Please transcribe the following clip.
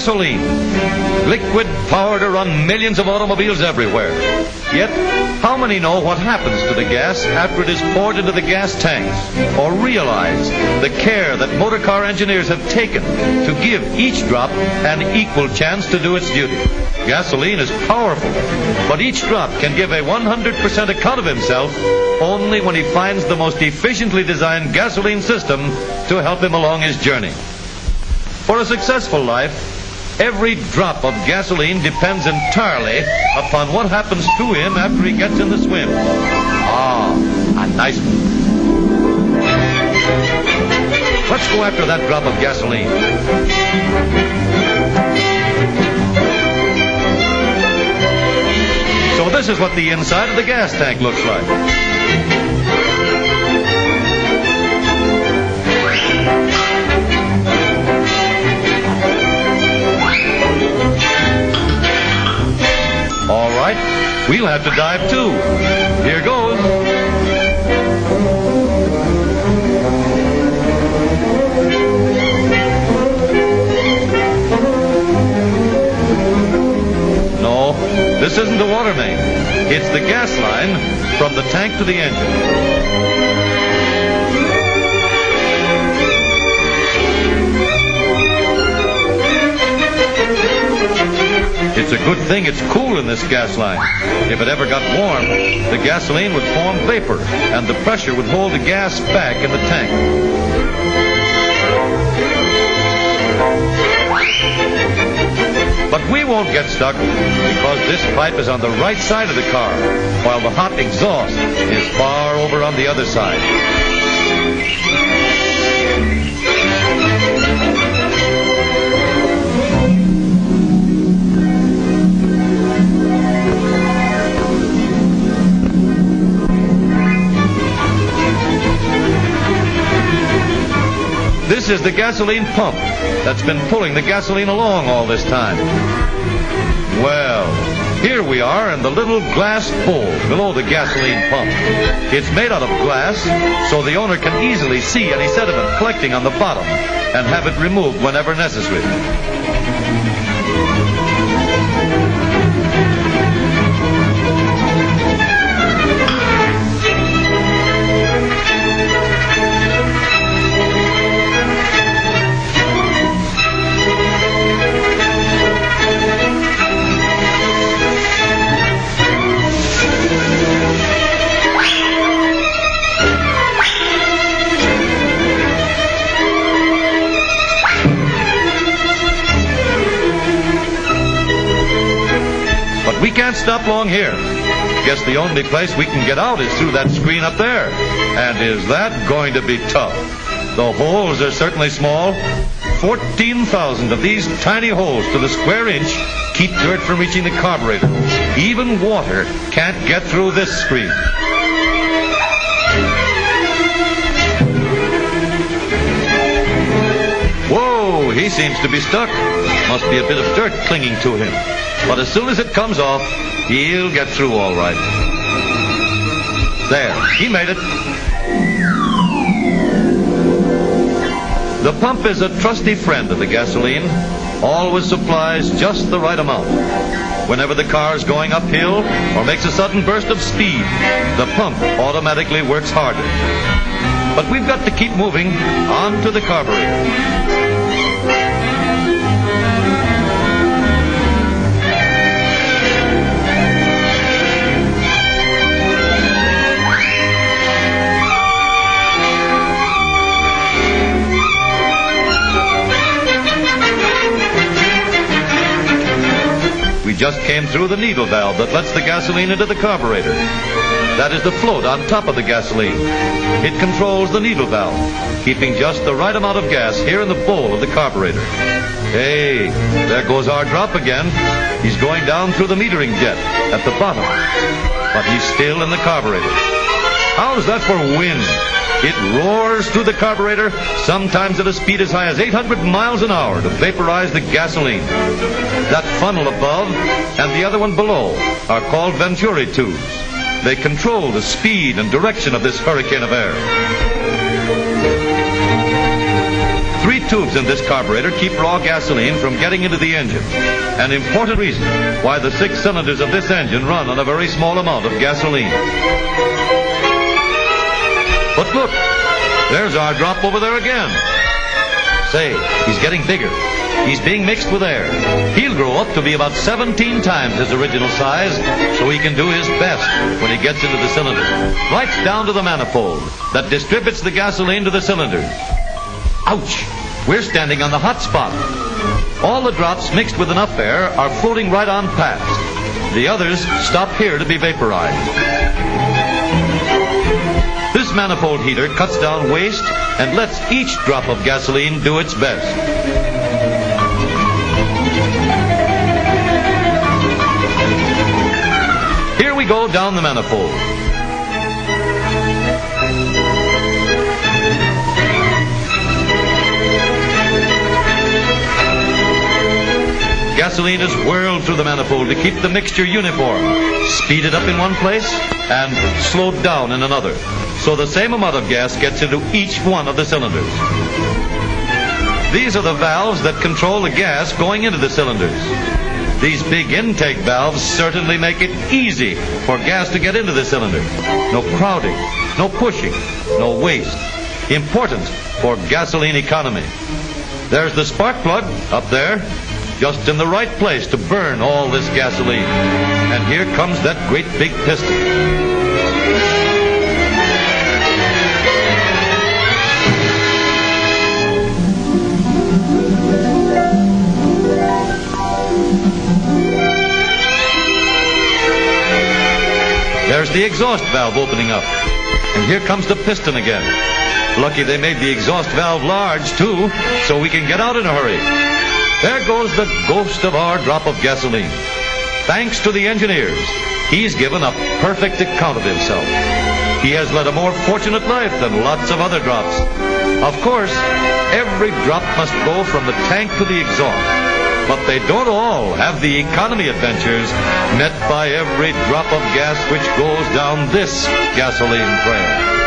Gasoline. Liquid power to run millions of automobiles everywhere. Yet, how many know what happens to the gas after it is poured into the gas tanks? Or realize the care that motor car engineers have taken to give each drop an equal chance to do its duty? Gasoline is powerful, but each drop can give a 100% account of himself only when he finds the most efficiently designed gasoline system to help him along his journey. For a successful life, every drop of gasoline depends entirely upon what happens to him after he gets in the swim. Ah, a nice one. Let's go after that drop of gasoline. So this is what the inside of the gas tank looks like. All right, we'll have to dive too. Here goes. No, this isn't the water main. It's the gas line from the tank to the engine. It's a good thing it's cool in this gas line. If it ever got warm, the gasoline would form vapor, and the pressure would hold the gas back in the tank. But we won't get stuck because this pipe is on the right side of the car, while the hot exhaust is far over on the other side. This is the gasoline pump that's been pulling the gasoline along all this time. Well, here we are in the little glass bowl below the gasoline pump. It's made out of glass, so the owner can easily see any sediment collecting on the bottom and have it removed whenever necessary. We can't stop long here. Guess the only place we can get out is through that screen up there. And is that going to be tough? The holes are certainly small. 14,000 of these tiny holes to the square inch keep dirt from reaching the carburetor. Even water can't get through this screen. Whoa, he seems to be stuck. Must be a bit of dirt clinging to him. But as soon as it comes off, he'll get through all right. There, he made it. The pump is a trusty friend of the gasoline. Always supplies just the right amount. Whenever the car's going uphill or makes a sudden burst of speed, the pump automatically works harder. But we've got to keep moving on to the carburetor. We just came through the needle valve that lets the gasoline into the carburetor. That is the float on top of the gasoline. It controls the needle valve, keeping just the right amount of gas here in the bowl of the carburetor. Hey, there goes our drop again. He's going down through the metering jet at the bottom, but he's still in the carburetor. How's that for wind? It roars through the carburetor, sometimes at a speed as high as 800 miles an hour to vaporize the gasoline. That funnel above and the other one below are called Venturi tubes. They control the speed and direction of this hurricane of air. 3 tubes in this carburetor keep raw gasoline from getting into the engine. An important reason why the 6 cylinders of this engine run on a very small amount of gasoline. But look, there's our drop over there again. Say, he's getting bigger. He's being mixed with air. He'll grow up to be about 17 times his original size, so he can do his best when he gets into the cylinder. Right down to the manifold that distributes the gasoline to the cylinders. Ouch! We're standing on the hot spot. All the drops mixed with enough air are floating right on past. The others stop here to be vaporized. This manifold heater cuts down waste and lets each drop of gasoline do its best. Here we go down the manifold. Gasoline is whirled through the manifold to keep the mixture uniform, speeded up in one place and slowed down in another, so the same amount of gas gets into each one of the cylinders. These are the valves that control the gas going into the cylinders. These big intake valves certainly make it easy for gas to get into the cylinder. No crowding, no pushing, no waste. Important for gasoline economy. There's the spark plug up there, just in the right place to burn all this gasoline. And here comes that great big piston. There's the exhaust valve opening up. And here comes the piston again. Lucky they made the exhaust valve large, too, so we can get out in a hurry. There goes the ghost of our drop of gasoline. Thanks to the engineers, he's given a perfect account of himself. He has led a more fortunate life than lots of other drops. Of course, every drop must go from the tank to the exhaust. But they don't all have the economy adventures met by every drop of gas which goes down this gasoline trail.